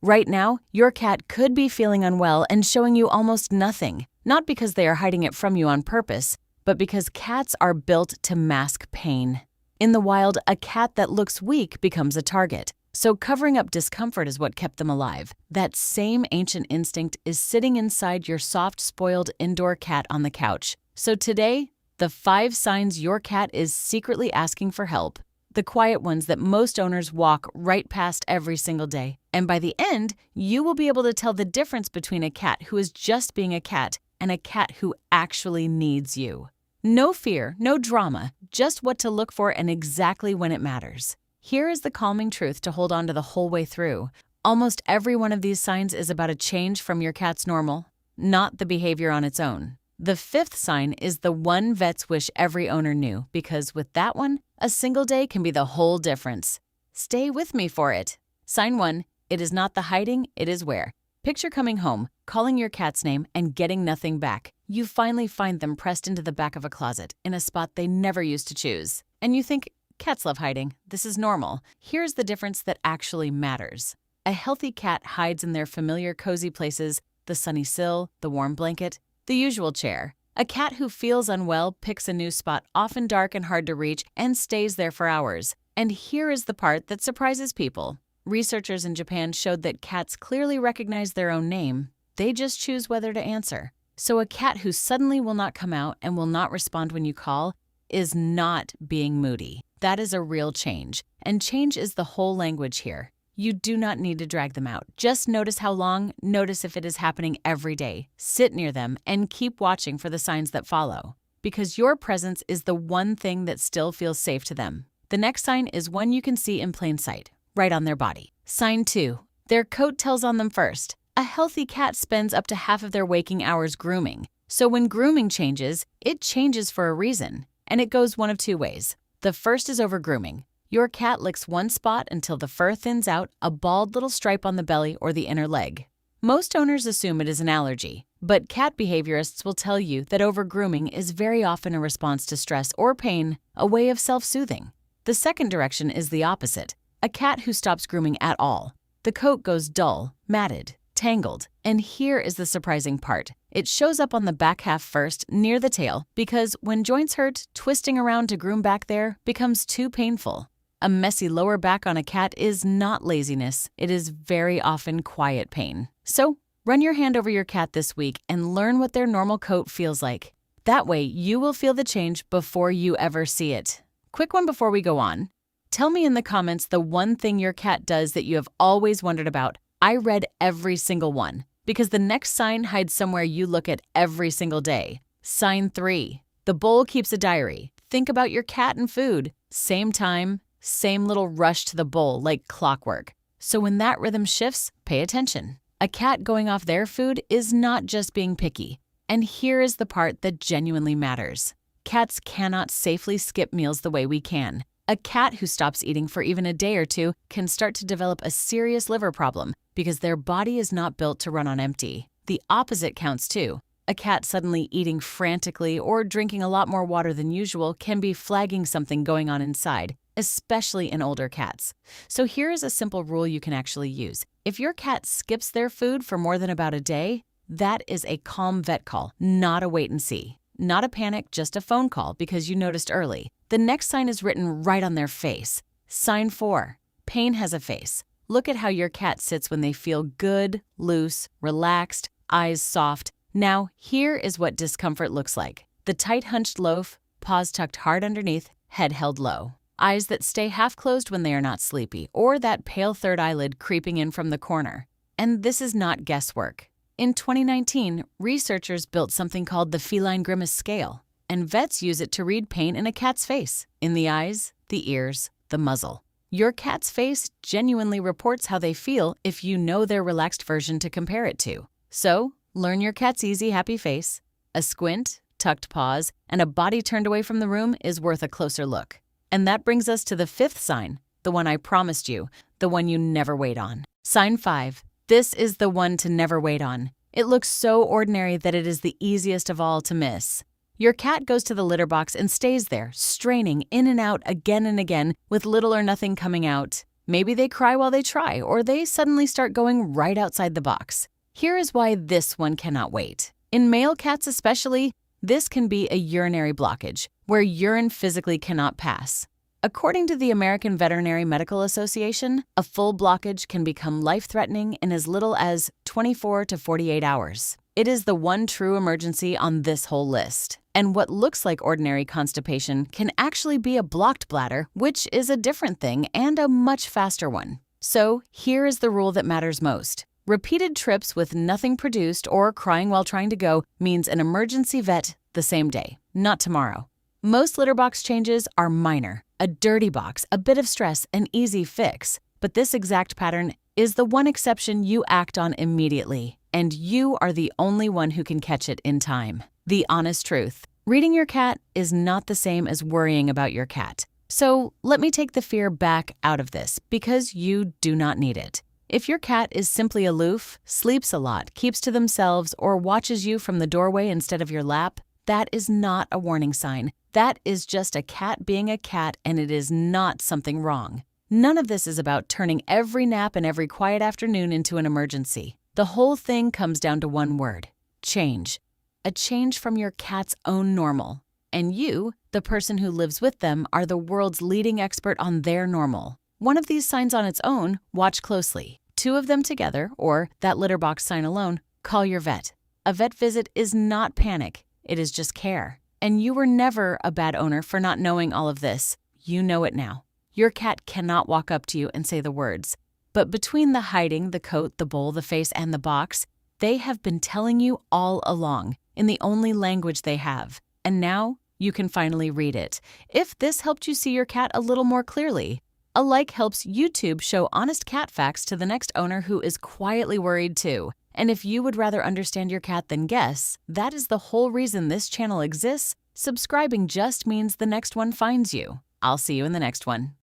Right now, your cat could be feeling unwell and showing you almost nothing, not because they are hiding it from you on purpose, but because cats are built to mask pain. In the wild, a cat that looks weak becomes a target, so covering up discomfort is what kept them alive. That same ancient instinct is sitting inside your soft, spoiled indoor cat on the couch. So today, the 5 signs your cat is secretly asking for help. The quiet ones that most owners walk right past every single day. And by the end, you will be able to tell the difference between a cat who is just being a cat and a cat who actually needs you. No fear, no drama, just what to look for and exactly when it matters. Here is the calming truth to hold on to the whole way through. Almost every one of these signs is about a change from your cat's normal, not the behavior on its own. The 5th sign is the one vets wish every owner knew, because with that one, a single day can be the whole difference. Stay with me for it. Sign 1, it is not the hiding, it is where. Picture coming home, calling your cat's name, and getting nothing back. You finally find them pressed into the back of a closet, in a spot they never used to choose. And you think, cats love hiding, this is normal. Here's the difference that actually matters. A healthy cat hides in their familiar cozy places, the sunny sill, the warm blanket, the usual chair. A cat who feels unwell picks a new spot, often dark and hard to reach, and stays there for hours. And here is the part that surprises people. Researchers in Japan showed that cats clearly recognize their own name. They just choose whether to answer. So a cat who suddenly will not come out and will not respond when you call is not being moody. That is a real change. And change is the whole language here. You do not need to drag them out. Just notice how long, notice if it is happening every day. Sit near them and keep watching for the signs that follow. Because your presence is the one thing that still feels safe to them. The next sign is one you can see in plain sight, right on their body. Sign 2, their coat tells on them first. A healthy cat spends up to half of their waking hours grooming. So when grooming changes, it changes for a reason. And it goes one of 2 ways. The first is over grooming. Your cat licks one spot until the fur thins out, a bald little stripe on the belly or the inner leg. Most owners assume it is an allergy, but cat behaviorists will tell you that over-grooming is very often a response to stress or pain, a way of self-soothing. The second direction is the opposite, a cat who stops grooming at all. The coat goes dull, matted, tangled, and here is the surprising part. It shows up on the back half first, near the tail, because when joints hurt, twisting around to groom back there becomes too painful. A messy lower back on a cat is not laziness. It is very often quiet pain. So, run your hand over your cat this week and learn what their normal coat feels like. That way, you will feel the change before you ever see it. Quick one before we go on. Tell me in the comments the one thing your cat does that you have always wondered about. I read every single one, because the next sign hides somewhere you look at every single day. Sign 3. The bowl keeps a diary. Think about your cat and food. Same time, same little rush to the bowl like clockwork. So when that rhythm shifts, pay attention. A cat going off their food is not just being picky. And here is the part that genuinely matters. Cats cannot safely skip meals the way we can. A cat who stops eating for even a day or 2 can start to develop a serious liver problem because their body is not built to run on empty. The opposite counts too. A cat suddenly eating frantically or drinking a lot more water than usual can be flagging something going on inside, especially in older cats. So here is a simple rule you can actually use. If your cat skips their food for more than about a day, that is a calm vet call, not a wait and see. Not a panic, just a phone call because you noticed early. The next sign is written right on their face. Sign 4. Pain has a face. Look at how your cat sits when they feel good, loose, relaxed, eyes soft. Now, here is what discomfort looks like. The tight hunched loaf, paws tucked hard underneath, head held low. Eyes that stay half closed when they are not sleepy, or that pale third eyelid creeping in from the corner. And this is not guesswork. In 2019, researchers built something called the Feline Grimace Scale, and vets use it to read pain in a cat's face, in the eyes, the ears, the muzzle. Your cat's face genuinely reports how they feel if you know their relaxed version to compare it to. So, learn your cat's easy, happy face. A squint, tucked paws, and a body turned away from the room is worth a closer look. And that brings us to the 5th sign, the one I promised you, the one you never wait on. Sign 5. This is the one to never wait on. It looks so ordinary that it is the easiest of all to miss. Your cat goes to the litter box and stays there, straining in and out again and again with little or nothing coming out. Maybe they cry while they try, or they suddenly start going right outside the box. Here is why this one cannot wait. In male cats especially, this can be a urinary blockage, where urine physically cannot pass. According to the American Veterinary Medical Association, a full blockage can become life-threatening in as little as 24 to 48 hours. It is the one true emergency on this whole list. And what looks like ordinary constipation can actually be a blocked bladder, which is a different thing and a much faster one. So here is the rule that matters most. Repeated trips with nothing produced or crying while trying to go means an emergency vet the same day, not tomorrow. Most litter box changes are minor. A dirty box, a bit of stress, an easy fix. But this exact pattern is the one exception you act on immediately, and you are the only one who can catch it in time. The honest truth. Reading your cat is not the same as worrying about your cat. So let me take the fear back out of this, because you do not need it. If your cat is simply aloof, sleeps a lot, keeps to themselves, or watches you from the doorway instead of your lap, that is not a warning sign. That is just a cat being a cat, and it is not something wrong. None of this is about turning every nap and every quiet afternoon into an emergency. The whole thing comes down to one word: change. A change from your cat's own normal. And you, the person who lives with them, are the world's leading expert on their normal. One of these signs on its own, watch closely. Two of them together, or that litter box sign alone, call your vet. A vet visit is not panic. It is just care. And you were never a bad owner for not knowing all of this. You know it now. Your cat cannot walk up to you and say the words. But between the hiding, the coat, the bowl, the face, and the box, they have been telling you all along, in the only language they have. And now you can finally read it. If this helped you see your cat a little more clearly, a like helps YouTube show honest cat facts to the next owner who is quietly worried too. And if you would rather understand your cat than guess, that is the whole reason this channel exists. Subscribing just means the next one finds you. I'll see you in the next one.